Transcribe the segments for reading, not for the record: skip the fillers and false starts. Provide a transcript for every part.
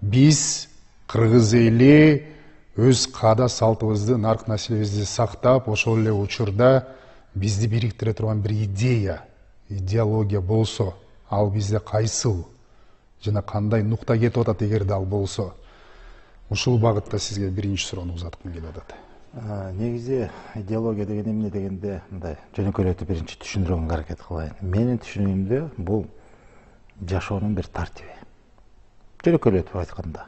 Биз кыргыз эли өз каада салтыбызды, нарк населебизди сактап, ошол эле учурда бизди бириктире турган бир идеология болсо, ал бизде кайсыл жана кандай нукта кетип атат эгерде ал болсо? Ушул багытта сизге биринчи суроону узаткым келип атат. Негизи идеология деген эмне дегенде мындай жөнөкөйлөтүп биринчи түшүндүргөнгө аракет кылайын. Менин түшүнүгүмдө бул жашоонун бир тартиби. Жөнөкөйлөтүп айтканда.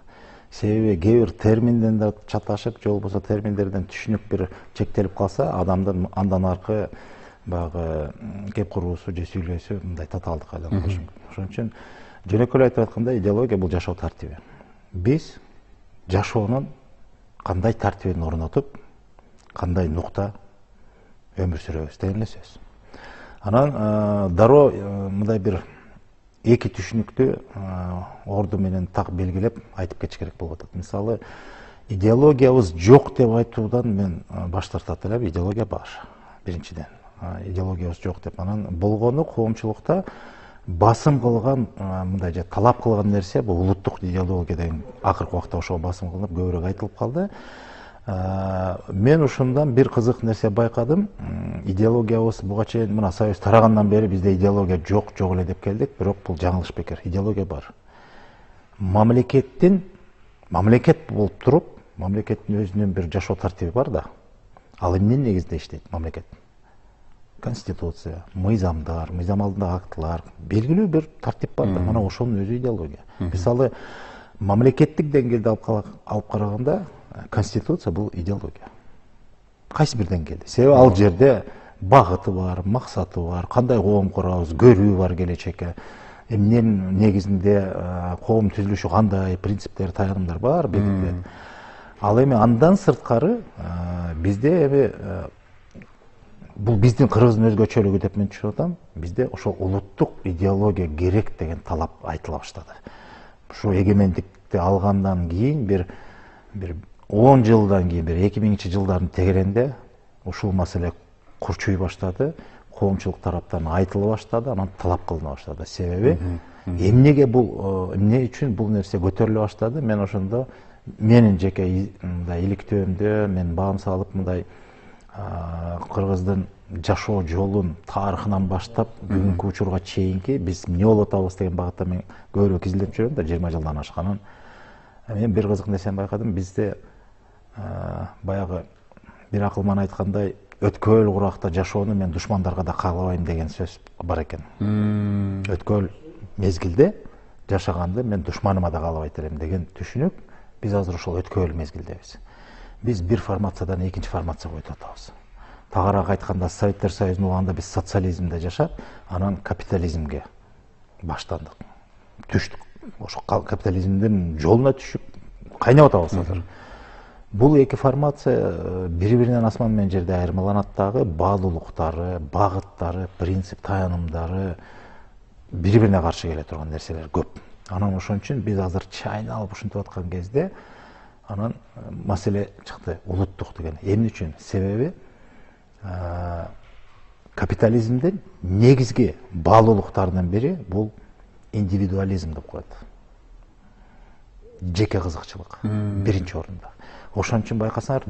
Себеби кээ бир терминден да чаташып, же болбосо терминдерден түшүнүк бир чектелип калса, адамдын андан аркы баягы кеп куруусу же сүйлөсү мындай татаалдыкка айланып калышы мүмкүн. Ошон үчүн жөнөкөйлөтүп айтканда идеология бул жашоо тартиби. Биз жашоонун кандай тартибин орнотуп, кандай нукта өмүр сүрөбүз деген эле сөз. Анан дароо мындай бир эки түшүнүктү орду менен так белгилеп айтып кетиш керек болуп атат. Мисалы, идеологиябыз жок деп айтуудан мен баш тартат элем. Идеология бар. Биринчиден, идеологиябыз жок деп. Анан болгону коомчулукта басым кылган, мындай же талап кылган нерсе бул улуттук идеология деген акыркы убакта ошого басым кылынып көбүрөөк айтылып калды. Мен ушундан бир кызык нерсе байкадым. Идеологиябыз буга чейин мына Союз тарагандан бери бизде идеология жок эле деп келдик, бирок бул жаңылыш бекер. Идеология бар. Мамлекет болуп туруп, мамлекеттин өзүнүн бир жашоо тартиби бар да. Ал эмненин негизинде иштейт мамлекет? Конституция, мыйзамдар, мыйзам алдындагы актылар, белгилүү бир тартип бар да. Мына ошонун өзү идеология. Мисалы, мамлекеттик деңгээлде алып караганда, Конституция бул идеология. Кайсы бир деңгээлде? Себеби ал жерде багыты бар, максаты бар, кандай коом курабыз, көрүү бар келечекке. Эмненин негизинде коом түзүлүшү кандай, принциптер, таянымдар бар белгилет. Ал эми андан сырткары бизде бул биздин кыргыздын өзгөчөлүгү деп мен түшүнүп атам. Бизде ошол улуттук идеология керек деген талап айтыла баштады. Ушу эгемендикти алгандан кийин бир 10 жылдан кийин, бир 2000 жылдардын тегеренде ушул маселе курчуй баштады, коомчулук тараптан айтыла баштады, анан талап кылына баштады. Себеби эмне үчүн бул нерсе көтөрүлө баштады? Мен ошондо менин жеке мындай иликтөөмдө мен баам салып мындай кыргыздын жашоо жолун тарыхынан баштап бүгүнкү учурга чейинки биз эмне болуп атабыз деген багытта мен көбүрөөк изилдеп жүрөм да, 20 жылдан ашканын. Мен бир кызык нерсени байкадым. Бизде баягы бир акылман айткандай, өткөл куракта жашоону мен душмандарга да каалабайм деген сөз бар экен. Өткөл мезгилде жашаганды мен душманыма да каалабайт элем деген түшүнүк. Биз азыр ошол өткөл мезгилдебиз. Биз бир формациядан экинчи формацияга өтүп атабыз. Тагыраак айтканда, Советтер Союзунда болгондо биз социализмде жашап, анан капитализмге баштандык. Түштүк. Ошо капитализмдин жолуна түшүп кайнап атабыз азыр. Бул эки формация бири-биринен асман менен жерде айырмаланат дагы, баалуулуктары, багыттары, принцип, таянымдары бири-бирине каршы келе турган нерселер көп. Анан ошон үчүн биз азыр чайналып ушинтип аткан кезде анан маселе чыкты, улуттук деген. Эмне үчүн? Себеби капитализмдин негизги баалуулуктарынын бири бул индивидуализм деп коет. Жеке кызыкчылык биринчи орунда. Ошон үчүн байкасаңар,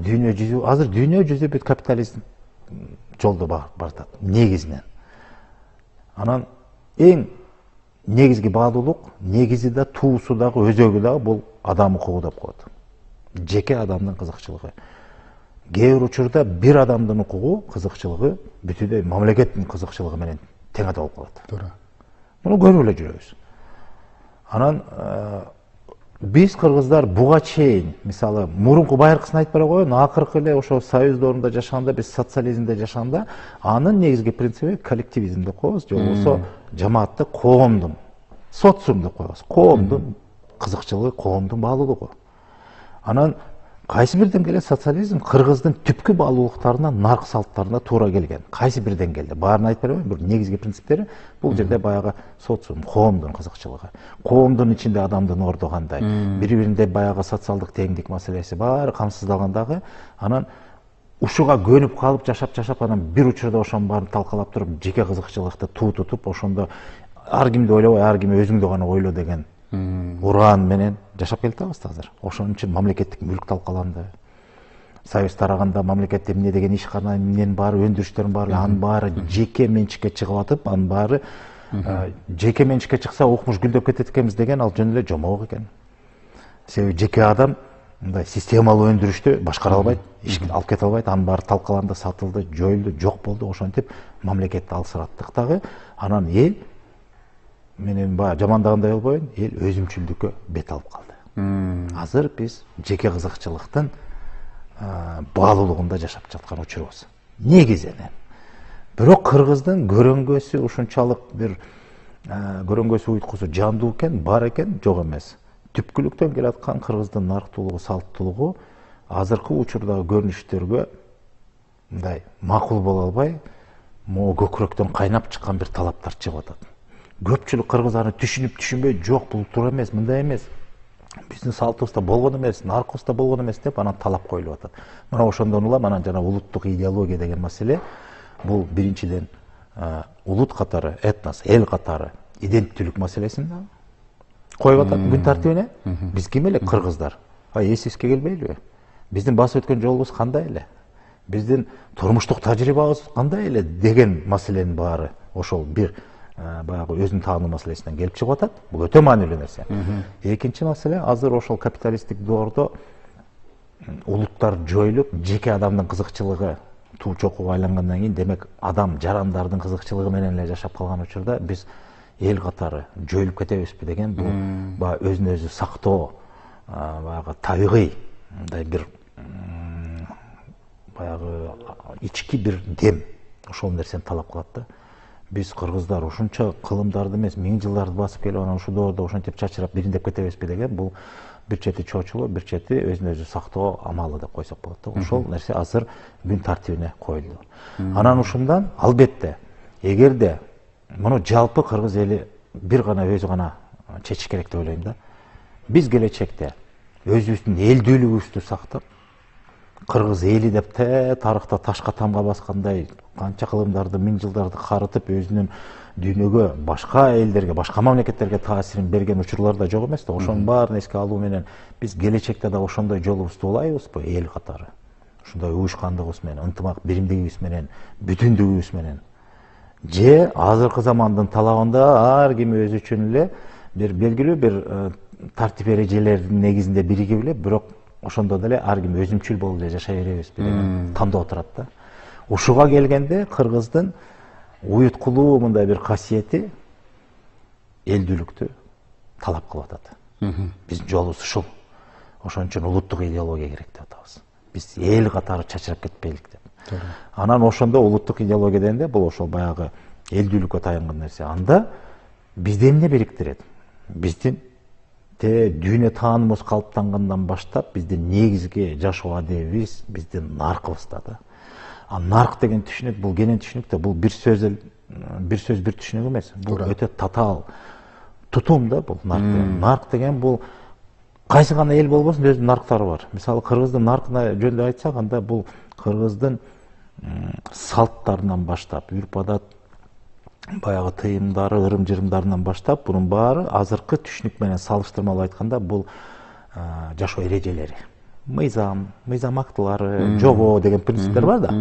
азыр дүйнө жүзү бүт капитализм жолдо бартат негизинен. Анан эң негизги баалуулук, негизи да, туусу дагы, өзөгү дагы бул адам укугу деп коет. Жеке адамдын кызыкчылыгы. Кээ бир учурда бир адамдын укугу, кызыкчылыгы бүтүндөй мамлекеттин кызыкчылыгы менен тең болуп калат. Туура. Муну көрүп эле жүрөбүз. Анан биз кыргыздар буга чейин, мисалы, мурунку байыркысын айтып бара коеюн, акыркы эле ошо Союз доорунда жашаганда, биз социализмде жашаганда, анын негизги принциби коллективизм деп коебуз, же болбосо жамаатты коомдун, социум деп коебуз. Коомдун кызыкчылыгы, коомдун баалуулугу. Анан кайсы бир деңгээлде социализм кыргыздын түпкү баалуулуктарына, нарк салттарына туура келген. Кайсы бир деңгээлде, баарын айтып бербейм, бир негизги принциптери бул жерде баягы социум, коомдун кызыкчылыгы. Коомдун ичинде адамдын орду кандай, бири-биринде баягы социалдык теңдик маселеси баары камсыздалгандагы, анан ушуга көнүп калып жашап, анан бир учурда ошонун баарын талкалап туруп, жеке кызыкчылыкты туу тутуп, ошондо ар кимди ойлобой, ар ким өзүңдү гана ойло деген уран менен жашап келатабыз азыр. Ошон үчүн мамлекеттик мүлк талкаланды. Союз тараганда мамлекетте эмне деген ишкана, эмненин баары, өндүрүштөрдүн баары, анын баары жеке менчикке чыгып атып, анын баары жеке менчикке чыкса укмуш гүлдөп кетет экенбиз деген ал жөн эле жомок экен. Себеби жеке адам мындай системалуу өндүрүштү башкара албайт, иш алып кете албайт, анын баары талкаланды, сатылды, жоюлду, жок болду. Ошентип мамлекетти алсыраттык дагы, анан эл менен баягы жамандагандай болбойн, эл өзүмчүлдүккө бет алып калды. Азыр биз жеке кызыкчылыктын баалуулугунда жашап жаткан учурубуз. Негизинен. Бирок кыргыздын көрөңгөсү ушунчалык бир көрөңгөсү уйткусу жандуу экен, бар экен, жок эмес. Түпкүлүктөн келаткан кыргыздын нарктуулугу, салттуулугу азыркы учурдагы көрүнүштөргө мындай макул боло албай, могу көкүрөктөн кайнап чыккан бир талаптар чыгып атат. Көпчүлүк кыргыз аны түшүнүп түшүнбөй, жок бул туура эмес, мындай эмес. Биздин салтыбызда болгон эмес, наркыбызда болгон эмес деп анан талап коюлуп атат. Мына ошондон улам анан жана улуттук идеология деген маселе бул биринчиден улут катары, этнос, эл катары иденттүүлүк маселесин коюп атат күн тартибине. Биз ким эле кыргыздар? Эсибизге келбейлиби? Биздин басып өткөн жолубуз кандай эле? Биздин турмуштук тажрыйбабыз кандай эле деген маселенин баары ошол бир баягы өзүн таануу маселесинен келип чыгып атат. Бул өтө маанилүү нерсе. Экинчи маселе, азыр ошол капиталисттик доордо улуттар жоюлуп, жеке адамдын кызыкчылыгы туу чокууга айлангандан кийин, демек адам жарандардын кызыкчылыгы менен эле жашап калган учурда биз эл катары жоюлуп кетебизби деген бул баягы өзүн өзү сактоо, баягы табигый мындай бир баягы ички бир дем ошол нерсени талап кылат да. Биз кыргыздар ушунча кылымдарды эмес, миң жылдарды басып келип анан ушул доордо ошентип чачырап бириндеп кетебизби деген бул бир чети чочулуу, бир чети өзүн өзү сактоо амалы деп койсок болот да. Ошол нерсе азыр күн тартибине коюлду. Анан ушундан албетте, эгерде муну жалпы кыргыз эли бир гана өзү гана чечиш керек деп ойлойм да. Биз келечекте өзүбүздүн элдүүлүгүбүздү сактап, кыргыз эли деп тарыхта ташка тамга баскандай канча кылымдарды, миң жылдарды карытып, өзүнүн дүйнөгө, башка элдерге, башка мамлекеттерге таасирин берген учурлар да жок эмес да. Ошонун баарын эске алуу менен биз келечекте да ошондой жолубузду улайбызбы эл катары? Ушундай уюшкандыгыбыз менен, ынтымак биримдигибиз менен, бүтүндүгүбүз менен. Же азыркы замандын талабында ар ким өзү үчүн эле бир белгилүү бир тартип эрежелердин негизинде биригип эле, бирок ошондо деле ар ким өзүмчүл болуп эле жашай беребизби деген тандоо турат да. Ушуга келгенде кыргыздын уюткулуу мындай бир касиети элдүүлүктү талап кылып атат. Биздин жолубуз ушул. Ошон үчүн улуттук идеология керек деп атабыз. Биз эл катары чачырап кетпейлик деп. Анан ошондо улуттук идеология дегенде бул ошол баягы элдүүлүккө таянган нерсе. Анда бизди эмне бириктирет? Биздин дүйнө таанымыбыз калыптангандан баштап биздин негизги жашоо адебибиз биздин наркыбызда да. Нарк деген түшүнүк, бул кенен түшүнүк да, бул бир сөз бир түшүнүк эмес. Бул өтө татаал тутум да бул нарк деген. Нарк деген бул кайсы гана эл болбосун өзүнүн нарктары бар. Мисалы кыргыздын наркына жөнүндө айтсак, анда бул кыргыздын салттарынан баштап, үрп-адат, баягы тыйымдары, ырым-жырымдарынан баштап, бунун баары азыркы түшүнүк менен салыштырмалуу айтканда бул жашоо эрежелери. Мыйзам актылары, жобо деген принциптер бар да.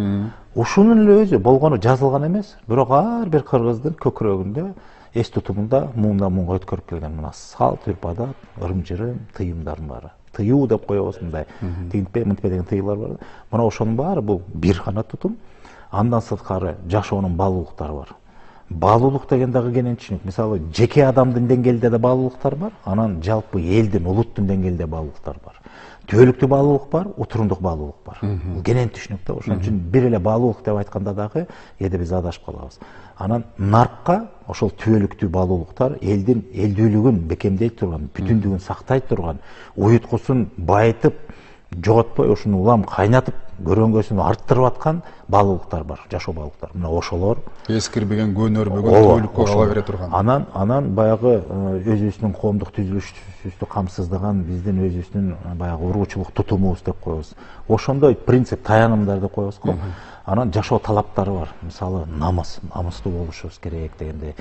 Ушунун эле өзү болгону жазылган эмес, бирок ар бир кыргыздын көкүрөгүндө, эс тутумунда муңдан муңга өткөрүп келген мына салт, үрп-адат, ырым-жырым, тыйымдардын баары. Тыюу деп коебуз мындай. Тигинтпе, мынтпе деген тыюулар бар. Мына ошонун баары бул бир гана тутум. Андан сырткары жашоонун баалуулуктары бар. Баалуулук деген дагы кенен түшүнүк. Мисалы жеке адамдын деңгээлинде да баалуулуктар бар, анан жалпы элдин, улуттун деңгээлинде баалуулуктар бар. Түбөлүктүү баалуулук бар, утурундук баалуулук бар. Бул кенен түшүнүк да. Ошон үчүн бир эле баалуулук деп айтканда дагы кээде биз адашып калабыз. Анан наркка ошол түбөлүктүү баалуулуктар элдин элдүүлүгүн бекемдей турган, бүтүндүгүн сактай турган, уюткусун байытып, жоготпой ошону улам кайнатып көрөңгөсүн арттырып аткан баалуулуктар бар, жашоо баалуулуктар. Мына ошолор эскирбеген көнөрбөгөн түбөлүккө ала бере турган. Анан баягы өзүбүздүн коомдук түзүлүшүбүздү камсыздаган биздин өзүбүздүн баягы уруучулук тутумубуз деп коебуз. Ошондой принцип, таянымдарды коебуз го. Анан жашоо талаптары бар. Мисалы намыстуу болушубуз керек дегендей.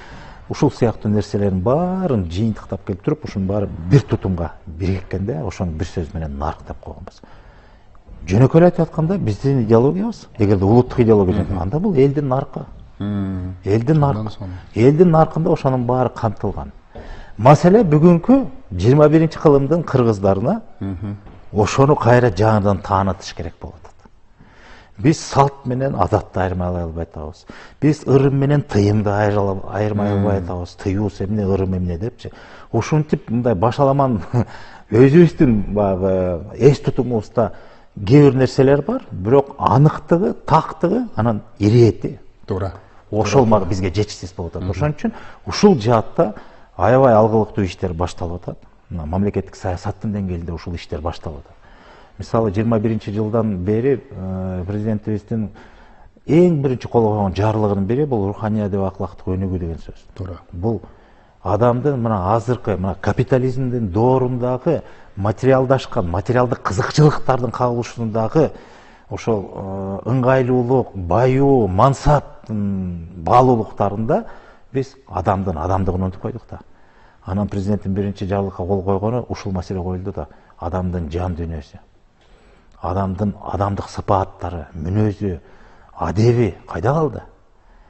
Ушул сыяктуу нерселердин баарын жыйынтыктап келип туруп, ушунун баары бир тутумга бириккенде, ошону бир сөз менен нарк деп койгонбуз. Жөнөкөй айтып атканда, биздин идеологиябыз, эгерде улуттук идеология десек, анда бул элдин наркы. Элдин наркында ошонун баары камтылган. Маселе бүгүнкү 21-кылымдын кыргыздарына ошону кайра жаңыдан таанытыш керек болуп атат. Биз салт менен адатты айырмалай албай атабыз. Биз ырым менен тыйымды айырмай албай атабыз. Тыюус эмне, ырым эмне депчи. Ушинтип мындай башаламан өзүбүздүн баягы эс тутумубузда кээ бир нерселер бар, бирок аныктыгы, тактыгы, анан ирети. Туура. Ошол бизге жетишсиз болуп атат. Ошон үчүн ушул жаатта аябай алгылыктуу иштер башталып атат. Мамлекеттик саясаттын деңгээлинде ушул иштер башталып атат. Мисалы 21-жылдан бери президентибиздин эң биринчи колго койгон жарлыгынын бири бул руханий деп аклактык өнүгүү деген сөз. Туура. Бул адамдын мына азыркы капитализмдин доорундагы материалдашкан, материалдык кызыкчылыктардын кагылышындагы ошол ыңгайлуулук, баюу, мансаптын баалуулуктарында биз адамдыгын унутуп койдук да. Анан президенттин биринчи жарлыкка кол койгону ушул маселе коюлду да. Адамдын жан дүйнөсү, адамдык сыпааттары, мүнөзү, адеби кайда калды?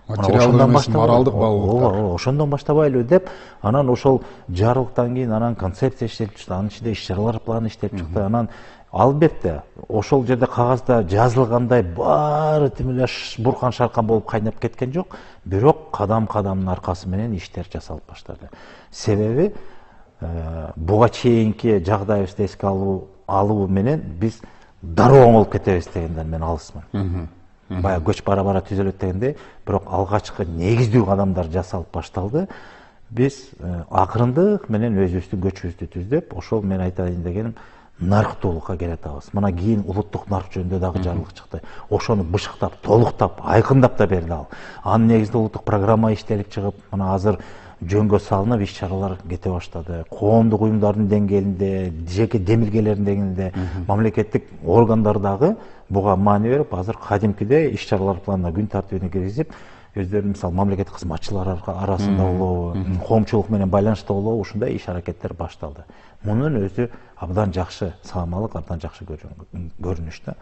Материалдык эмес, моралдык баалуулуктар. Ошондон баштабайлы деп, анан ошол жарлыктан кийин анан концепция иштелип чыкты, анын ичинде иш-чаралар планы иштелип чыкты. Анан албетте ошол жерде кагазда жазылгандай баары тимилеш буркан шаркан болуп кайнап кеткен жок, бирок кадам-кадамдын аркасы менен иштер жасалып баштады. Себеби буга чейинки жагдайыбызды эске алуу менен биз дароо оңолуп кетебиз дегенден мен алысмын. Бая көч бара-бара түзөлөт дегенде, бирок алгачкы негиздүү кадамдар жасалып башталды. Биз акырындык менен өзүбүздүн көчүбүздү түздөп, ошол мен айтайын дегеним нарктуулукка келе атабыз. Мына кийин улуттук нарк жөнүндө дагы жарлык чыкты. Ошону бышыктап, толуктап, айкындап да берди ал. Анын негизинде улуттук программа иштелип чыгып, мына азыр жөнгө салынып иш-чаралар кете баштады. Коомдук уюмдардын деңгээлинде, жеке демилгелердин деңгээлинде, мамлекеттик органдар дагы буга маани берип, азыр кадимкидей иш-чаралар планына күн тартибине киргизип, өздөрүнүн мисалы мамлекеттик кызматчылар арасында болобу, коомчулук менен байланышта болобу, ушундай иш-аракеттер башталды. Мунун өзү абдан жакшы саламалык, абдан жакшы көрүнүш да.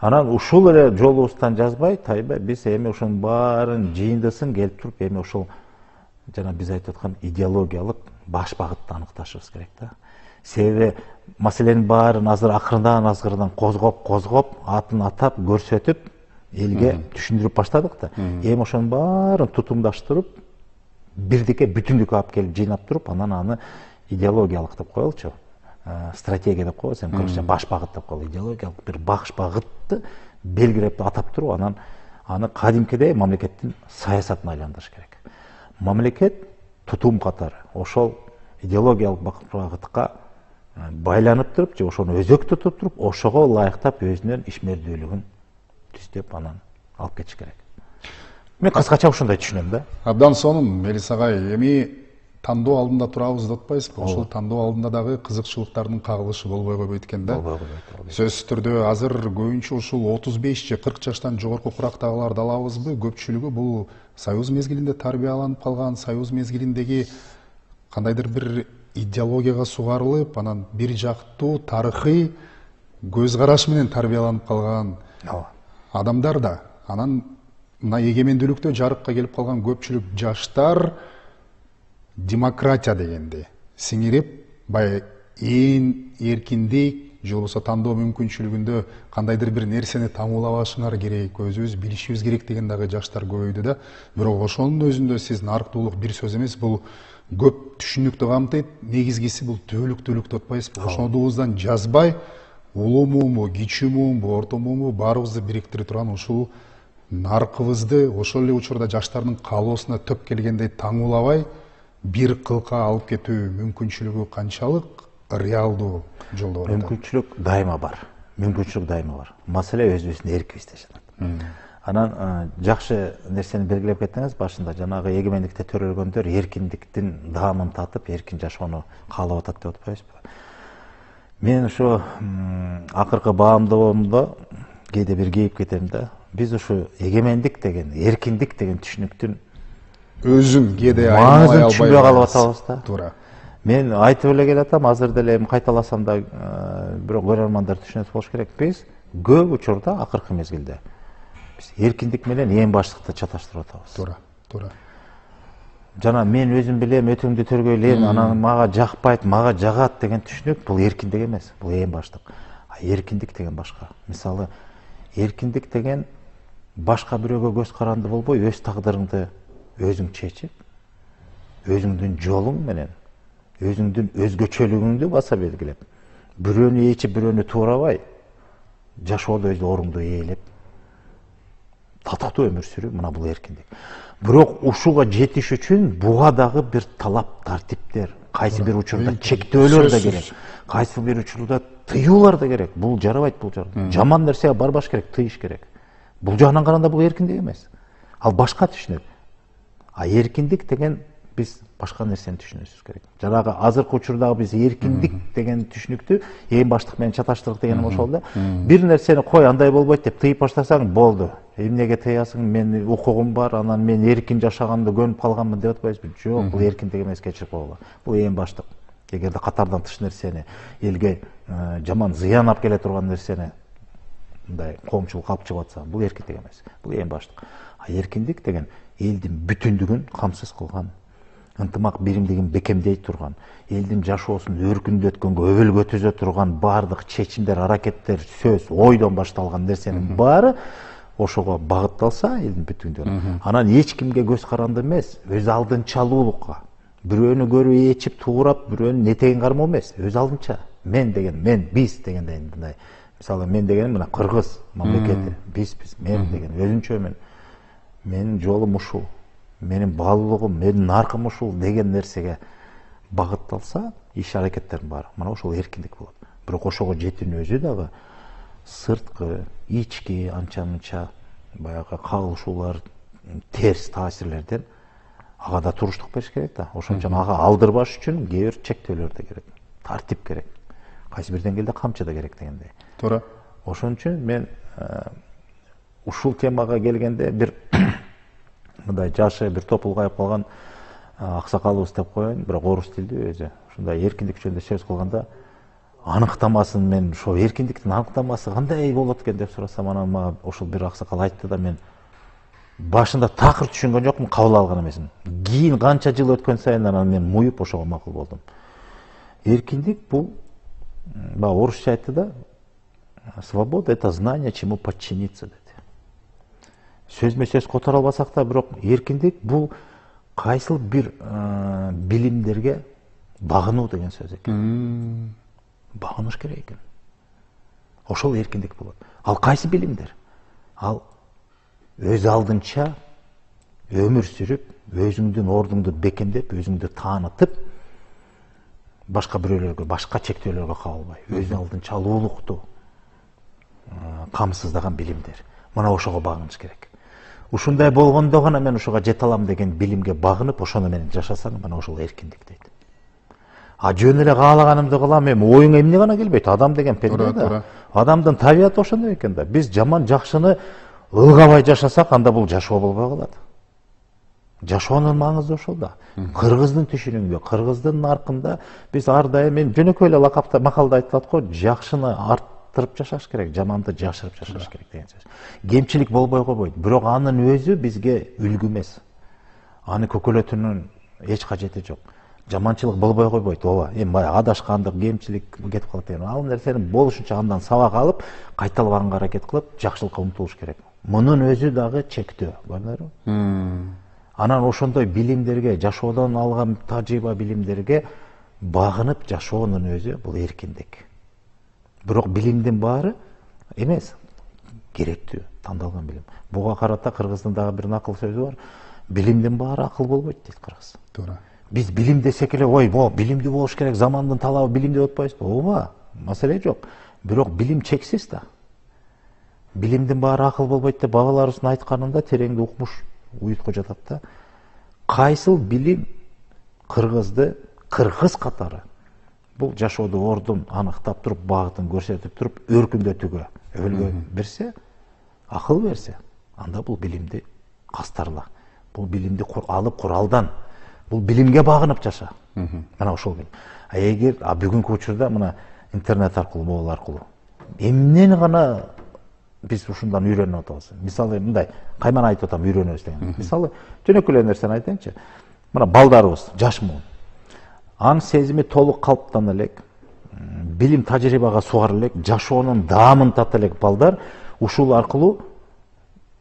Анан ушул эле жолубуздан жазбай, тайбай биз эми ошонун баарын жыйындысын келип туруп, эми ошол жана биз айтып аткан идеологиялык баш багытты аныкташыбыз керек да. Себеби маселенин баарын азыр акырындан козгоп, атын атап, көрсөтүп, элге түшүндүрүп баштадык да. Эми ошонун баарын тутумдаштырып, бирдикке, бүтүндүккө алып келип жыйнап туруп, анан аны идеологиялык деп коелучу. Стратегия деп коебуз, эми кыргызча баш багыт деп коелу. Идеологиялык бир баш багытты белгилеп атап туруп, анан аны кадимкидей мамлекеттин саясатына айландырыш керек. Мамлекет тутум катары ошол идеологиялык багытка байланып туруп, же ошону өзөк тутуп туруп, ошого ылайыктап өзүнүн ишмердүүлүгүн түздөп анан алып кетиш керек. Мен кыскача ушундай түшүнөм да. Абдан сонун, Мелис агай, эми тандоо алдында турабыз деп атпайсызбы? Ошол тандоо алдында дагы кызыкчылыктардын кагылышы болбой койбойт экен да. Сөзсүз түрдө азыр көбүнчө ушул 35 же 40 жаштан жогорку курактагыларды алабызбы? Көпчүлүгү бул Союз мезгилинде тарбияланып калган, Союз мезгилиндеги кандайдыр бир идеологияга сугарылып, анан бир жактуу тарыхый көз караш менен тарбияланып калган адамдар да. Анан мына эгемендүүлүктө жарыкка келип калган көпчүлүк жаштар демократия дегенди сиңирип, баягы эркиндик же болбосо тандоо мүмкүнчүлүгүндө кандайдыр бир нерсени таңуулабашыңар керек, өзүбүз билишибиз керек деген дагы жаштар көбөйдү да. Бирок ошонун өзүндө сиз нарктуулук бир сөз эмес, бул көп түшүнүктү камтыйт, негизгиси бул түбөлүктүүлүк деп атпайсызбы? Ошондугубуздан жазбай, улуу муумбу, кичүү муумбу, орто муумбу баарыбызды бириктире турган ушул наркыбызды ошол эле учурда жаштардын каалоосуна төп келгендей таңуулабай, бир кылка алып кетүү мүмкүнчүлүгү канчалык реалдуу жолдо? Мүмкүнчүлүк дайыма бар. мүмкүнчүлүк дайыма бар. Маселе өзүбүздүн эркибизде жатат. Анан жакшы нерсени белгилеп кеттиңиз башында, жанагы эгемендикте төрөлгөндөр эркиндиктин даамын татып, эркин жашоону каалап атат деп атпайбызбы? Мен ушу акыркы баамдоомдо кээде бир кейип кетем да. Биз ушу эгемендик деген, эркиндик деген түшүнүктүн өзүн кээде маңызын түшүнбөй калып атабыз да. Туура. Мен айтып эле келатам, азыр деле эми кайталасам да, бирок көрөрмандар түшүнөт болуш керек. Биз көп учурда акыркы мезгилде биз эркиндик менен эң баштыкты чаташтырып атабыз. Туура, туура. Жана мен өзүм билем, өтүңдү төргөйлөйм, анан мага жакпайт, мага жагат деген түшүнүк бул эркиндик эмес, бул эң баштык. Эркиндик деген башка. Мисалы, эркиндик деген башка бирөөгө көз каранды болбой, өз тагдырыңды өзүң чечип, өзүңдүн жолуң менен, өзүңдүн өзгөчөлүгүңдү баса белгилеп, бирөөнү ээчип, бирөөнү туурабай, жашоодо өз оруңду ээлеп, татыктуу өмүр сүрүү, мына бул эркиндик. Бирок ушуга жетиш үчүн буга дагы бир талап, тартиптер, кайсы бир учурда чектөөлөр да керек, кайсы бир учурда тыюулар да керек. Бул жарабайт, бул жарабайт. Жаман нерсеге барбаш керек, тыйыш керек. Бул жагынан караганда бул эркиндик эмес. Ал башка түшүнүк. А эркиндик деген биз башка нерсени түшүнүшүбүз керек. Жанагы азыркы учурдагы биз эркиндик деген түшүнүктү эң баштык менен чаташтырдык дегеним ошол да. Бир нерсени кой андай болбойт деп тыйып баштасаң болду. Эмнеге тыясың? Мен укугум бар, анан мен эркин жашаганды көнүп калганмын деп атпайбызбы? Жок, бул эркиндик эмес, кечирип койгула. Бул эң баштык. Эгерде катардан тыш нерсени, элге жаман зыян алып келе турган нерсени мындай коомчулук алып чыгып атса, бул эркиндик эмес. Бул эң баштык. А эркиндик деген элдин бүтүндүгүн камсыз кылган, ынтымак биримдигин бекемдей турган, элдин жашоосун өркүндөткөнгө өбөл көтүзө турган баардык чечимдер, аракеттер, сөз, ойдон башталган нерсенин баары ошого багытталса элдин бүтүндүгүнө. Анан эч кимге көз каранды эмес, өз алдынчалуулукка. Бирөөнү көрүп ээчип, туурап, бирөөнүн этегин кармоо эмес, өз алдынча. Мен деген, мен, биз дегендей мындай. Мисалы, мен дегеним мына Кыргыз мамлекети, биз, мен деген өзүнчөмүн. Менин жолум ушул, менин баалуулугум, менин наркым ушул деген нерсеге багытталса, иш аракеттердин баары, мына ошол эркиндик болот. Бирок ошого жетүүнүн өзү дагы сырткы, ички анча-мынча баягы кагылышуулар, терс таасирлерден ага да туруштук бериш керек да. Ошон үчүн ага алдырбаш үчүн кээ бир чектөөлөр да керек, тартип керек. Кайсы бир деңгээлде камчы да керек дегендей. Туура. Ошон үчүн мен ушул темага келгенде бир мындай жашы бир топ улгайып калган аксакалыбыз деп коеюн, бирок орус тилдүү өзү. Ушундай эркиндик жөнүндө сөз кылганда аныктамасын, мен ошо эркиндиктин аныктамасы кандай болот экен деп сурасам, анан мага ошол бир аксакал айтты да, мен башында такыр түшүнгөн жокмун, кабыл алган эмесмин. Кийин канча жыл өткөн сайын анан мен муюп ошого макул болдум. Эркиндик бул, баягы орусча айтты да, свобода — это знание, чему подчиниться деди. Сөзмө сөз которо албасак да, бирок эркиндик бул кайсыл бир билимдерге багынуу деген сөз экен. Багыныш керек экен. Ошол эркиндик болот. Ал кайсы билимдер? Ал өз алдынча өмүр сүрүп, өзүңдүн ордуңду бекемдеп, өзүңдү таанытып, башка бирөөлөргө, башка чектөөлөргө кабылбай, өз алдынчалуулукту камсыздаган билимдер. Мына ошого багыныш керек. Ушундай болгондо гана мен ошого жете алам деген билимге багынып, ошону менен жашасаң, мына ошол эркиндик дейт. А жөн эле каалаганымды кылам, эми оюңа эмне гана келбейт? Адам деген пенде да. Адамдын табияты ошондой экен да. Биз жаман жакшыны ылгабай жашасак, анда бул жашоо болбой калат. Жашоонун маңызы ошол да. Кыргыздын түшүнүгүндө, кыргыздын наркында биз ар дайым, мен жөнөкөй эле лакапта макалда айтылат го, жакшыны арттырып жашаш керек, жаманды жашырып жашаш керек деген сөз. Кемчилик болбой койбойт, бирок анын өзү бизге үлгү эмес. Аны көкөлөтүүнүн эч кажети жок. Жаманчылык болбой койбойт, ооба. Эми адашкандык, кемчилик кетип калат деген. Ал нерсени болушунча андан сабак алып, кайталабаганга аракет кылып, жакшылыкка умтулуш керек. Мунун өзү дагы чектөө, көрдүңөрбү? Анан ошондой билимдерге, жашоодон алган тажрыйба билимдерге багынып жашоонун өзү бул эркиндик. Бирок билимдин баары эмес, керектүү, тандалган билим. Буга карата Кыргыздын дагы бир накыл сөзү бар. Билимдин баары акыл болбойт дейт Кыргыз. Туура. Биз билим десек эле, ой, билимдүү болуш керек, замандын талабы билим деп атпайбызбы? Ооба, маселе жок. бирок билим чексиз да. Билимдин баары акыл болбойт деп бабаларыбыздын айтканында тереңде укмуш уютку жатат да. Кайсыл билим кыргызды кыргыз катары бул жашоодо ордун аныктап туруп, багытын көрсөтүп туруп, өркүндөтүүгө өлгө берсе, акыл берсе, анда бул билимди кастарла. Бул билимди алып куралдан, бул билимге багынып жаша. Мына ошол билим. Эгер бүгүнкү учурда мына интернет аркылуу, могул аркылуу эмнени гана биз ушундан үйрөнүп атабыз. Мисалы мындай, кайман айтып атам үйрөнөбүз деген. Мисалы жөнөкөй эле нерсени айтайынчы. Мына балдарыбыз жаш муун. Анын сезими толук калыптана элек, билим тажрыйбага сугар элек, жашоонун даамын тата элек балдар ушул аркылуу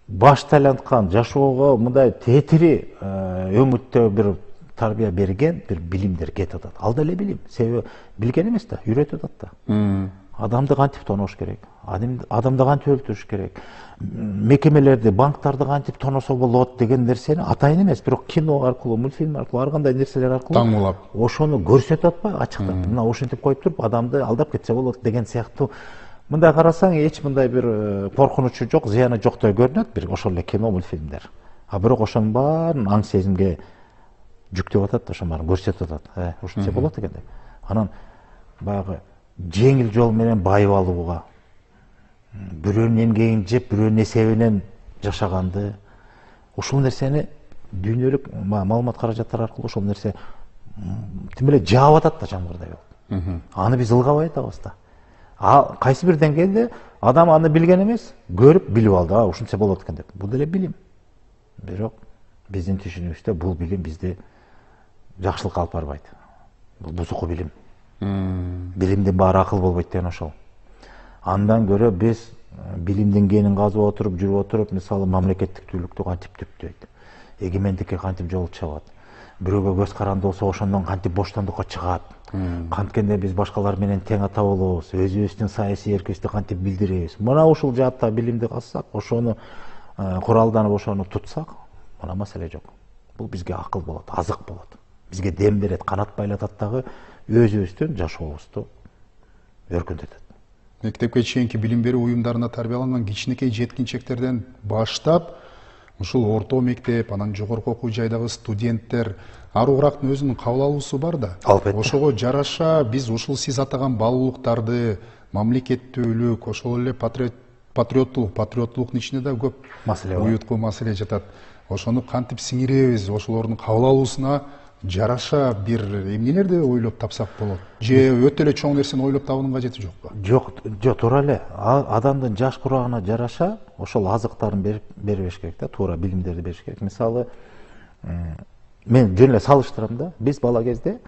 баш тайланткан, жашоого мындай тетири өмүттө бир тарбия берген бир билимдер кетип атат. Ал деле билим. Себеби билген эмес да, үйрөтүп атат да. Адамды кантип тонуш керек, адамды кантип өлтүрүш керек, мекемелерди, банктарды кантип тоносо болот деген нерсени атайын эмес, бирок кино аркылуу, мультфильм аркылуу, ар кандай нерселер аркылуу таңуулап ошону көрсөтүп атпайбы ачыктап. Мына ушинтип коюп туруп адамды алдап кетсе болот деген сыяктуу. Мындай карасаң эч мындай бир коркунучу жок, зыяны жоктой көрүнөт бир ошол эле кино, мультфильмдер. А бирок ошонун баарын аң сезимге жүктөп атат да, ошонун баарын көрсөтүп атат. Ушинтсе болот экен деп. Анан баягы жеңил жол менен байып алууга, бирөөнүн эмгегин жеп, бирөөнүн эсебинен жашаганды, ушул нерсени дүйнөлүк маалымат каражаттары аркылуу ушул нерсе тим эле жаап атат да жамгырдай болуп. Аны биз ылгабай атабыз да. Кайсы бир деңгээлде адам аны билген эмес, көрүп билип алды, ушунча болот экен деп. Бул деле билим. Бирок биздин түшүнүгүбүздө бул билим бизди жакшылыкка алып барбайт. Бул бузуку билим. Билимдин баары акыл болбойт деген ошол. Андан көрө биз билимдин генин казып отуруп, жүрүп отуруп, мисалы мамлекеттиктүүлүктү кантип түптөйт, эгемендикке кантип жол чабат, бирөөгө көз каранды болсо ошондон кантип боштондукка чыгат, канткенде биз башкалар менен тең ата болобуз, өзүбүздүн саясий эркибизди кантип билдиребиз. Мына ушул жаатта билимди казсак, ошону куралданып, ошону тутсак, мына маселе жок. Бул бизге акыл болот, азык болот. Бизге дем берет, канат байлатат дагы өзүбүздүн жашообузду өркүндөтөт. Мектепке чейинки билим берүү уюмдарына тарбияланган кичинекей жеткинчектерден баштап, ушул орто мектеп, анан жогорку окуу жайдагы студенттер ар уграктын өзүнүн кабыл алуусу бар да. Албетте. Ошого жараша биз ушул сиз атаган баалуулуктарды, мамлекеттүүлүк, ошол эле патриоттулуктун ичинде да көп маселе бар. уютку маселе жатат. Ошону кантип сиңиребиз, ошолордун кабыл алуусуна жараша бир эмнелерди ойлоп тапсак болот? Же өтө эле чоң нерсени ойлоп табуунун кажети жокпу? Жок, туура эле. Адамдын жаш курагына жараша ошол азыктарын бериш керек да, туура билимдерди бериш керек. Мисалы, мен жөн эле салыштырам да. Биз бала кезде,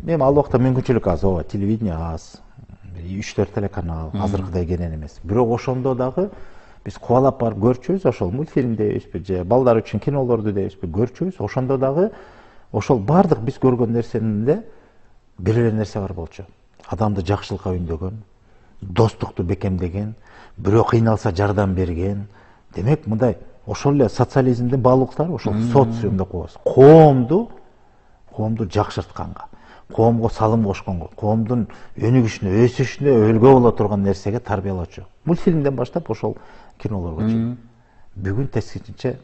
мен ал убакта мүмкүнчүлүк аз, телевидение аз, 3-4 телеканал, азыркыдай кенен эмес. Бирок ошондо дагы биз кубалап барып көрчүбүз, ошол мультфильм дейбизби, же балдар үчүн кинолорду дейбизби, көрчүбүз. Ошондо дагы ошол бардык биз көргөн нерсенде бир эле нерсе бар болчу. Адамды жакшылыкка үндөгөн, достукту бекемдеген, бирөө кыйналса жардам берген. Демек, мындай ошол эле социализмдин баалуулуктары, ошол социум деп коебуз. Коомду жакшыртканга, коомго салым кошконго, коомдун өнүгүшүнө, өсүшүнө өлгө боло турган нерсеге тарбиялоочу. Мультфильмден баштап ошол кинолорго чейин. Бүгүн тескичинче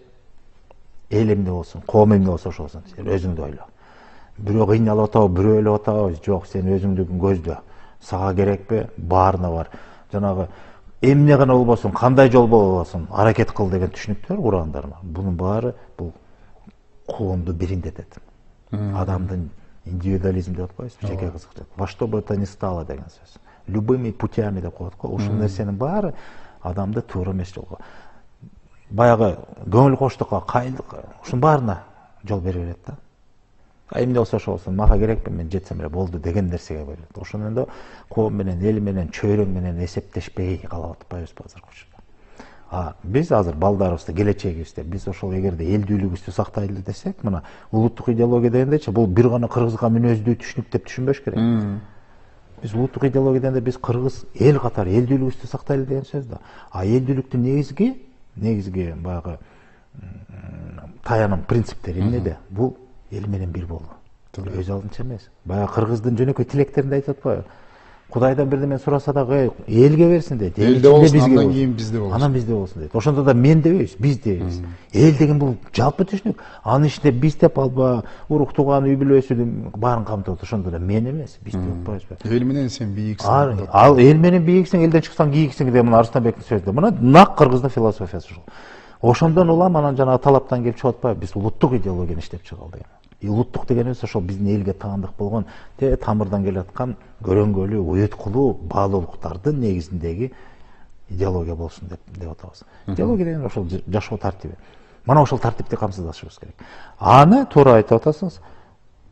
эл эмне болсун, коом эмне болсо ошол болсун, сен өзүңдү ойло. Бирөө кыйналып атабы, бирөө өлүп атабы, жок, сен өзүңдүкүн көздө. Сага керекпи? Баарына бар. Жанагы эмне гана болбосун, кандай жол болбосун, аракет кыл деген түшүнүктөр кургандарма. Бунун баары бул коомду бириндетет. Адамдын индивидуализм деп атпайбызбы, жеке кызыкчылык. Во что бы то ни стало деген сөз. Любыми путями деп коет го. Ушул нерсенин баары адамды туура эмес жолго, баягы көңүл коштукка, кайдыкка, ушунун баарына жол бере берет да. Эмне болсо ошол болсун, мага керекпи, мен жетсем эле болду деген нерсеге берет. Ошондо коом менен, эл менен, чөйрөң менен эсептешпей калып атпайбызбы азыркы учурда. Биз азыр балдарыбызды, келечегибизде биз ошол эгерде элдүүлүгүбүздү сактайлы десек, мына улуттук идеология дегендечи бул бир гана кыргызга мүнөздүү түшүнүк деп түшүнбөш керек. Биз улуттук идеология дегенде биз кыргыз эл катары элдүүлүгүбүздү сактайлы деген сөз да. Элдүүлүктүн негизги баягы таяным принциптери эмнеде? Бул эл менен бир болуу. Өз алдынча эмес. Баягы кыргыздын жөнөкөй тилектеринде айтып атпайбы? Кудайдан бирдеме сураса дагы элге берсин дейт. Элде болсун, андан кийин бизде болсун. Анан бизде болсун дейт. Ошондо да мен дебейбиз, биз дейбиз. Эл деген бул жалпы түшүнүк. Анын ичинде биз деп алба, урук тууган, үй бүлөсүн баарын камтып, ошондо да мен эмес, биз деп атпайбызбы? Эл менен сен бийиксиң. Ал эл менен бийиксиң, элден чыксаң кийиксиң деген мына Арыстанбектин сөзү. Мына нак кыргыздын философиясы ушул. Ошондон улам анан жанагы талаптан келип чыгып атпайбы? Биз улуттук идеологияны иштеп чыгалы деген. Улуттук дегенибиз ошол биздин элге таандык болгон тамырдан келаткан көрөңгөлүү, уюткулуу баалуулуктардын негизиндеги идеология болсун деп атабыз. Идеология деген ошол жашоо тартиби. Мана ошол тартипти камсыздашыбыз керек. Аны туура айтып атасыңыз,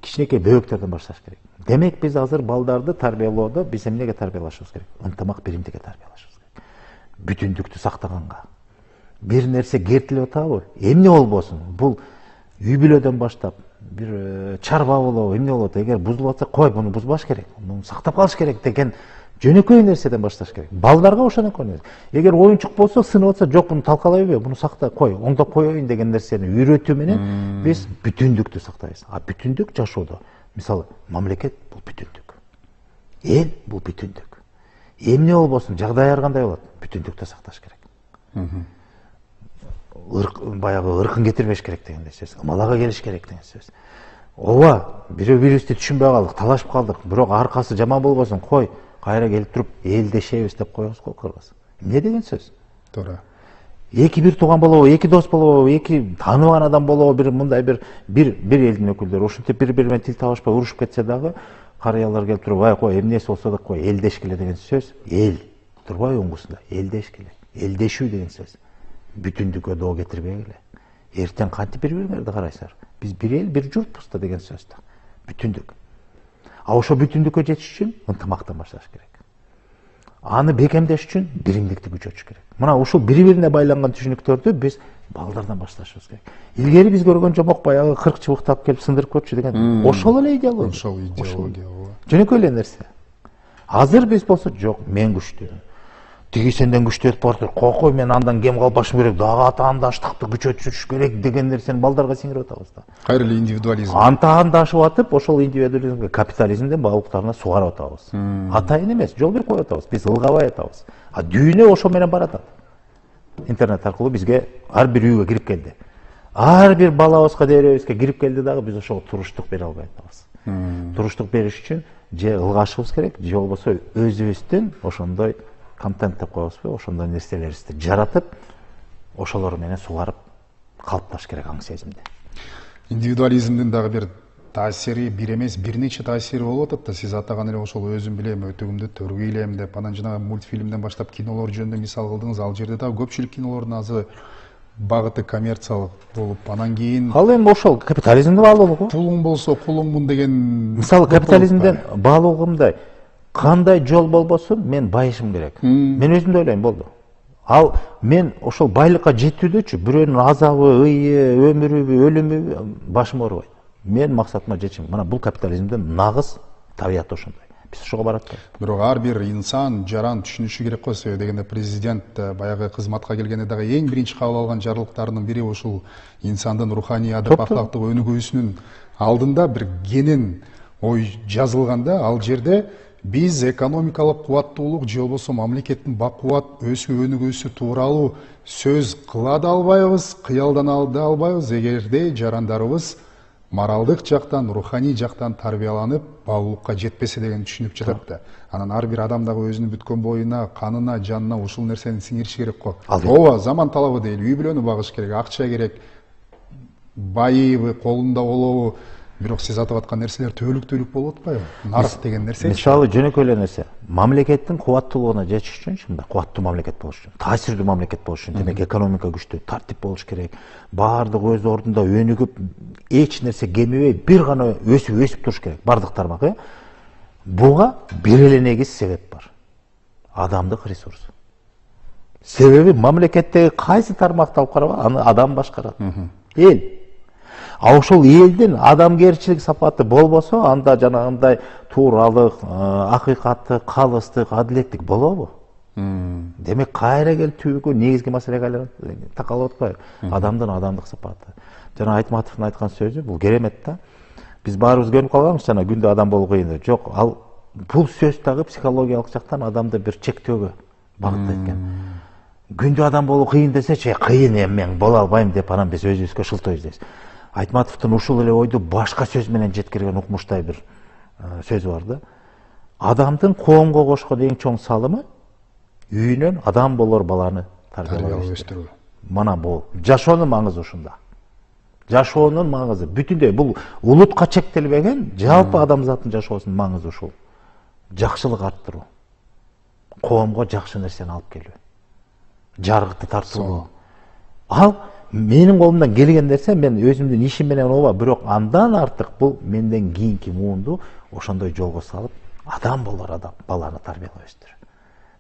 кичинекей бөбөктөрдөн башташ керек. Демек биз азыр балдарды тарбиялоодо биз эмнеге тарбиялашыбыз керек? Ынтымак, биримдикке тарбиялашыбыз керек. Бүтүндүктү сактаганга. Бир нерсе кертилип атабы? Эмне болбосун? Бул үй бүлөдөн баштап бир чарба болобу, эмне болот? Эгер бузулуп атса, кой, буну бузбаш керек. Муну сактап калыш керек деген жөнөкөй нерседен башташ керек. Балдарга ошондой нерсе. Эгер оюнчук болсо, сынып атса, жок, буну талкалайбы, буну сакта, кой, оңдоп коеюн деген нерсени үйрөтүү менен биз бүтүндүктү сактайбыз. А бүтүндүк жашоодо, мисалы, мамлекет бул бүтүндүк. Эл бул бүтүндүк. Эмне болбосун, жагдай ар кандай болот? Бүтүндүктү сакташ керек. Баягы ыркын кетирбеш керек деген сөз, ымалага келиш керек деген сөз. Ооба, бирөө бирибизди түшүнбөй калдык, талашып калдык, бирок аркасы жаман болбосун, кой, кайра келип туруп элдешебиз деп коебуз го кыргыз. Эмне деген сөз? Туура. Эки бир тууган болобу, эки дос болобу, эки тааныбаган адам болобу, бир мындай бир элдин өкүлдөрү ушинтип бири-бири менен тил табышпай урушуп кетсе дагы, карыялар келип туруп, ай кой, эмнеси болсо да кой, элдешкиле деген сөз, эл турбайбы оңгусунда, элдешкиле, элдешүү деген сөз. Бүтүндүккө доо кетирбегиле. Эртең кантип бири-бириңерди карайсыңар? Биз бир эл, бир журтпуз да деген сөз да. Бүтүндүк. А ошо бүтүндүккө жетиш үчүн ынтымактан башташ керек. Аны бекемдеш үчүн биримдикти күчөтүш керек. Мына ушул бири-бирине байланган түшүнүктөрдү биз балдардан башташыбыз керек. Илгери биз көргөн жомок баягы 40 чыбыктап келип сындырып көрчү деген. Ошол эле идеология. Ошол идеология. Жөнөкөй эле нерсе. Азыр биз болсо, жок, мен күчтүүмүн. Тиги сенден күчтүү этип барды. Кокой, мен андан кем калбашым керек, дагы атаандаштыкты күчөтүш керек деген нерсени балдарга сиңирип атабыз да. Кайра эле индивидуализм. Антаандашып атып, ошол индивидуализмге, капитализмден баалуулуктарына сугарып атабыз. Атайын эмес, жол берип коюп атабыз. Биз ылгабай атабыз. А дүйнө ошо менен баратат. Интернет аркылуу бизге ар бир үйгө кирип келди. Ар бир балабызга, дээребизге кирип келди дагы биз ошого туруштук бере албай атабыз. Туруштук бериш үчүн же ылгашыбыз керек, же болбосо өзүбүздүн ошондой контент деп коебузбу, ошондой нерселерибизди жаратып, ошолор менен сугарып калыпташ керек аң сезимде. Индивидуализмдин дагы бир таасири бир эмес, бир нече таасири болуп атат да. Сиз атаган эле ошол өзүм билем, өтөгүмдү төргөй элем деп, анан жанагы мультфильмден баштап кинолор жөнүндө мисал кылдыңыз. Ал жерде дагы көпчүлүк кинолордун азы багыты коммерциялык болуп, анан кийин Ал эми ошол капитализмдин баалуулугу. пулуң болсо кулуңмун деген. Мисалы капитализмден баалуулугу мындай. Кандай жол болбосун, мен байышым керек. Мен өзүм да ойлойм, болду. Ал мен ошол байлыкка жетүүдөчү бирөөнүн азабы, ыйы, өмүрүбү, өлүмүбү башым оорубайт. Мен максатыма жетишим. Мына бул капитализмдин нагыз табияты ошондой. Биз ошого барат да. Бирок ар бир инсан жаран түшүнүшү керек го. Себеби дегенде президент баягы кызматка келгенде дагы эң биринчи кабыл алган жарлыктарынын бири ушул инсандын руханий адап ахлактык өнүгүүсүнүн алдында бир кенен ой жазылганда, ал жерде биз экономикалык кубаттуулук же болбосо мамлекеттин бакубат өсүү өнүгүүсү тууралуу сөз кыла да албайбыз, кыялдана да албайбыз эгерде жарандарыбыз моралдык жактан, руханий жактан тарбияланып, баалуулукка жетпесе деген түшүнүк жатат да. Анан ар бир адам дагы өзүнүн бүткөн боюна, канына, жанына ушул нерсени сиңириши керек го. Ооба, заман талабы дейли, үй бүлөнү багыш керек, акча керек, байыбы, колунда болобу. Бирок сиз атап аткан нерселер түбөлүк болуп атпайбы? Нарык деген нерсе. Мисалы жөнөкөй эле нерсе. Мамлекеттин кубаттуулугуна жетиш үчүн, мындай кубаттуу мамлекет болуш үчүн, таасирдүү мамлекет болуш үчүн, демек экономика күчтүү, тартип болуш керек. Баардык өз ордунда өнүгүп, эч нерсе кемибей, бир гана өсүп туруш керек. Бардык тармак, буга бир эле негиз себеп бар. Адамдык ресурс. Себеби мамлекеттеги кайсы тармакты алып караба, аны адам башкарат. Эл. А ошол элдин адамгерчилик сапаты болбосо, анда жанагындай тууралык, акыйкаттык, калыстык, адилеттик болобу? Демек кайра келип түбүккө негизги маселеге такалып атпайбы? Адамдын адамдык сапаты. Жана Айтматовдун айткан сөзү бул керемет да. Биз баарыбыз көрүп калганбыз жана күндө адам болуу кыйын деп. Жок, ал бул сөз дагы психологиялык жактан адамды бир чектөөгө багыттайт экен. Күндө адам болуу кыйын десечи, кыйын эми мен боло албайм деп анан биз өзүбүзгө шылтоо издейбиз. Айтматовдун ушул эле ойду башка сөз менен жеткирген укмуштай бир сөзү бар да. Адамдын коомго кошкон эң чоң салымы үйүнөн адам болор баланы тарбиялап өстүрүү. Мана бул жашоонун маңызы ушунда. Жашоонун маңызы бүтүндөй бул улутка чектелбеген, жалпы адамзаттын жашоосунун маңызы ушул. Жакшылык арттыруу. Коомго жакшы нерсени алып келүү. Жаргыкты тартуу. Ал менин колумдан келген нерсе, мен өзүмдүн ишим менен ооба, бирок андан артык бул менден кийинки муунду ошондой жолго салып, адам болор адам баланы тарбиялап өстүрүү.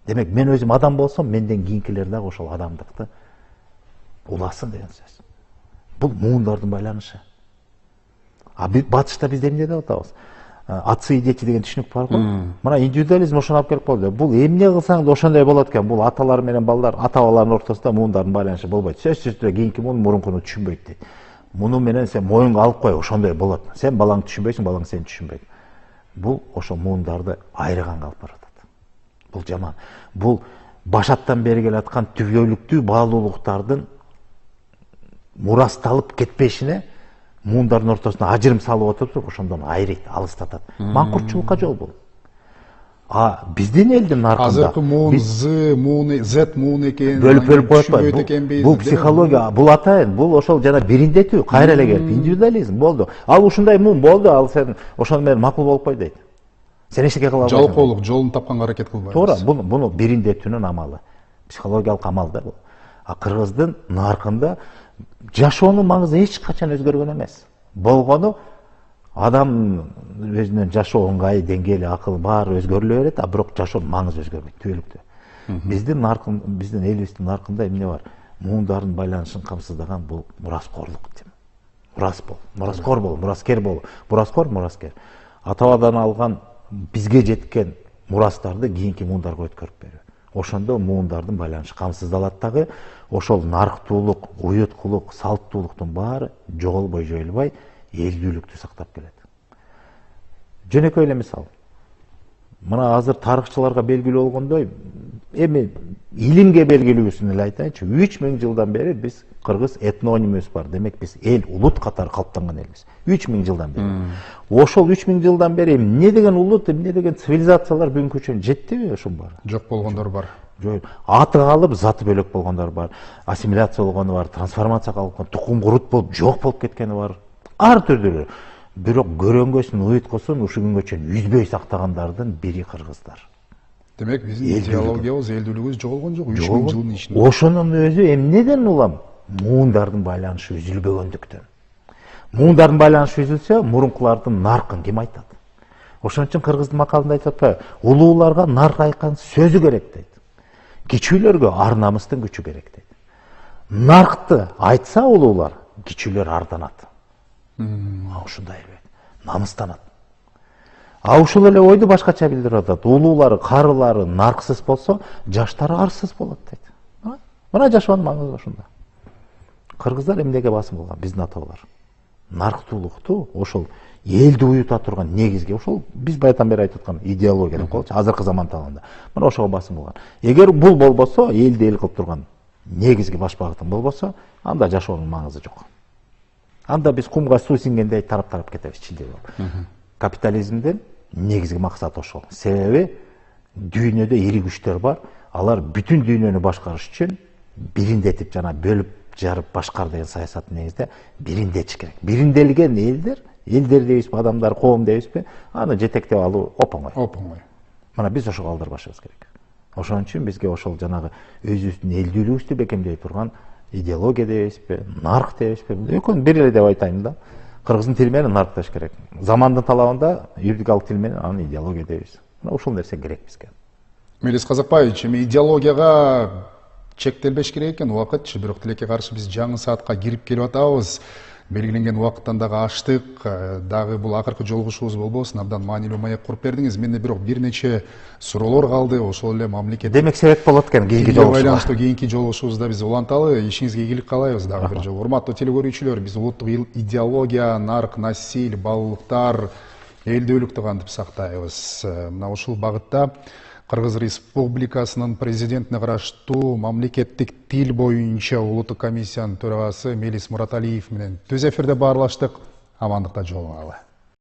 Демек, мен өзүм адам болсом, менден кийинкилер дагы ошол адамдыкты уласын деген сөз. Бул муундардын байланышы. Батышта биз эмне деп атабыз? Отцы и дети деген түшүнүк бар го. Мына индивидуализм ошону алып келип койду. Бул эмне кылсаң да ошондой болот экен. Бул аталар менен балдар, ата-бабалардын ортосунда муундардын байланышы болбойт. Сөзсүз түрдө кийинки муун мурункуну түшүнбөйт дейт. Муну менен сен моюнга алып кой, ошондой болот. Сен балаңды түшүнбөйсүң, балаң сени түшүнбөйт. Бул ошол муундарды айрыганга алып баратат. Бул жаман. Бул башаттан бери келаткан түгөлүктүү баалуулуктардын мурасталып кетпешине муундардын ортосуна ажырым салып отуруп, ошондон айрыйт, алыстатат. Маңкуртчулукка жол бул. Биздин элдин наркында азыркы муун З, муун Z муун экен, бөлүп коюп, бул психология, бул атайын, бул ошол жана бириндетүү, кайра эле келип индивидуализм болду. Ал ушундай муун болду, ал сен ошону менен макул болуп кой дейт. Сен эчтеке кыла албайсың. Жалпылык жолун тапканга аракет кылбайбыз. Туура, буну бириндетүүнүн амалы. Психологиялык амал да бул. Кыргыздын наркында жашоонун маңызы эч качан өзгөргөн эмес. Болгону адам өзүнүн жашоо ыңгайы, деңгээли, акыл баары өзгөрүлө берет, бирок жашоонун маңызы өзгөрбөйт, түбөлүктүү. Биздин элибиздин наркында эмне бар? Муундардын байланышын камсыздаган бул мураскорлук дейм. Мураскор бол, мураскер бол. Мураскер. Ата-бабадан алган бизге жеткен мурастарды кийинки муундарга өткөрүп берүү. Ошондо муундардын байланышы камсыздалат дагы, ошол нарктуулук, уюткулук, салттуулуктун баары жоголбой, жоюлбай, элдүүлүктү сактап келет. Жөнөкөй эле мисал. Мына азыр тарыхчыларга белгилүү болгондой, эми илимге белгилүүсүн эле айтайынчы, 3000 жылдан бери биз кыргыз этнонимибиз бар. Демек биз эл, улут катары калыптанган элбиз. 3000 жылдан бери. Ошол 3000 жылдан бери эмне деген улут, эмне деген цивилизациялар бүгүнкү чейин жеттиби ошол бар? Жок болгондор бар. Аты калып, заты бөлөк болгондор бар. Ассимиляция болгону бар, трансформация калган, тукум курут болуп, жок болуп кеткени бар. Ар түрдүү. Бирок көрөнгөсүн, уюткусун ушу күнгө чейин үзбөй сактагандардын бири кыргыздар. Демек биздин идеологиябыз, элдүүлүгүбүз жоголгон жок 3000 жылдын ичинде. Ошонун өзү эмнеден улам? Муундардын байланышы үзүлбөгөндүктөн. Муундардын байланышы үзүлсө, мурункулардын наркын ким айтат? Ошон үчүн кыргыздын макалында айтып атпайбы? Улууларга нарк айткан сөзү керек дейт. Кичүүлөргө ар намыстын күчү керек дейт. Наркты айтса улуулар, кичүүлөр арданат. Ушундай эле намыстанат. Ушул эле ойду башкача билдирип атат. Улуулары, карылары нарксыз болсо, жаштары арсыз болот дейт. Мына жашоонун маңызы ошондо. Кыргыздар эмнеге басым болгон? Биздин ата-бабалар. Нарктуулукту, ошол элди уюта турган негизги, ошол биз баягыдан бери айтып аткан идеология деп коелучу, азыркы заман талабында. Мына ошого басым болгон. Эгер бул болбосо, элди эл кылып турган негизги баш багытын болбосо, анда жашоонун маңызы жок. Анда биз кумга суу сиңгендей тарап кетебиз чилдей болуп. Капитализмдин негизги максаты ошол. Себеби дүйнөдө ири күчтөр бар, алар бүтүн дүйнөнү башкарыш үчүн бириндетип жана бөлүп жарып башкар деген саясаттын негизинде бириндетиш керек. Биринделген элдер дейбизби, адамдар, коом дейбизби, аны жетектеп алуу оңой. Мына биз ошого алдырбашыбыз керек. Ошон үчүн бизге ошол жанагы өзүбүздүн элдүүлүгүбүздү бекемдей турган идеология дейбизби, нарк дейбизби, экөөнү бир эле деп айтайын да. Кыргыздын тили менен наркташ керек. Замандын талабында юридикалык тил менен аны идеология дейбиз. Мына ушул нерсе керек бизге. Мелис Казакбаевич, эми идеологияга чектелбеш керек экен убакыт, бирок тилекке каршы биз жаңы саатка кирип келип атабыз. Белгиленген убакыттан дагы аштык, дагы бул акыркы жолугушуубуз болбосун, абдан маанилүү маек куруп бердиңиз. Менде бирок бир нече суроолор калды, ошол эле мамлекет. Демек себеп болот экен кийинки жолугушууга. Кийинки жолугушуубузда биз уланталы, ишиңизге ийгилик каалайбыз дагы бир жолу. Урматтуу телекөрүүчүлөр, биз улуттук идеология, нарк, насил, баалуулуктар, элдүүлүктү кантип сактайбыз? Мына ушул багытта Кыргыз Республикасынын президентине караштуу мамлекеттик тил боюнча улуттук комиссиянын төрагасы Мелис Мураталиев менен түз эфирде баарлаштык. Амандыкта жолугалы.